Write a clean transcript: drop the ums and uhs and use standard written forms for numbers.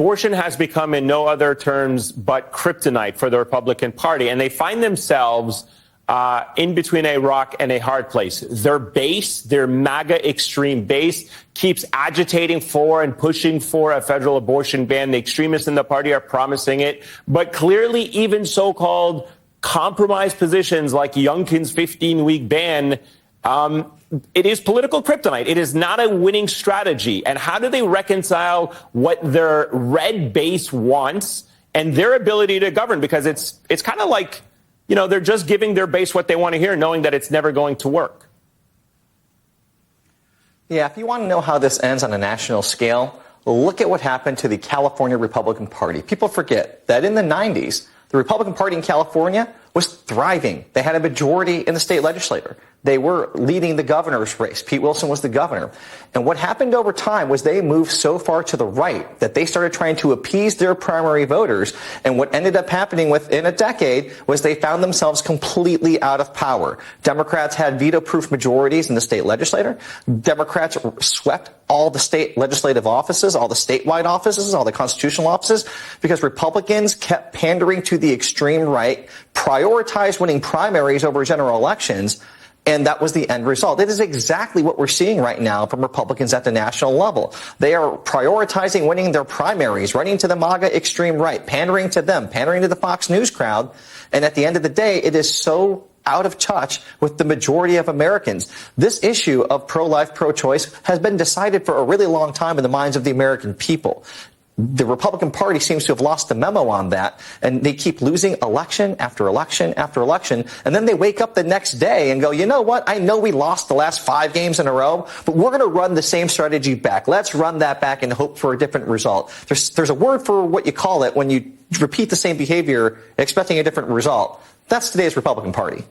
Abortion has become, in no other terms, but kryptonite for the Republican Party, and they find themselves in between a rock and a hard place. Their base, their MAGA extreme base, keeps agitating for and pushing for a federal abortion ban. The extremists in the party are promising it, but clearly even so-called compromise positions like Youngkin's 15-week ban, it is political kryptonite. It is not a winning strategy. And how do they reconcile what their red base wants and their ability to govern? Because it's kind of like, you know, they're just giving their base what they want to hear, knowing that it's never going to work. Yeah, if you want to know how this ends on a national scale, look at what happened to the California Republican Party. People forget that in the 90s, the Republican Party in California was thriving. They had a majority in the state legislature. They were leading the governor's race. Pete Wilson was the governor. And what happened over time was they moved so far to the right that they started trying to appease their primary voters. And what ended up happening within a decade was they found themselves completely out of power. Democrats had veto-proof majorities in the state legislature. Democrats swept all the state legislative offices, all the statewide offices, all the constitutional offices, because Republicans kept pandering to the extreme right, prioritized winning primaries over general elections, and that was the end result. It is exactly what we're seeing right now from Republicans at the national level. They are prioritizing winning their primaries, running to the MAGA extreme right, pandering to them, pandering to the Fox News crowd. And at the end of the day, it is so out of touch with the majority of Americans. This issue of pro-life, pro-choice has been decided for a really long time in the minds of the American people. The Republican Party seems to have lost the memo on that, and they keep losing election after election after election, and then they wake up the next day and go, you know what, I know we lost the last 5 games in a row, but we're going to run the same strategy back. Let's run that back and hope for a different result. There's a word for what you call it when you repeat the same behavior expecting a different result. That's today's Republican Party.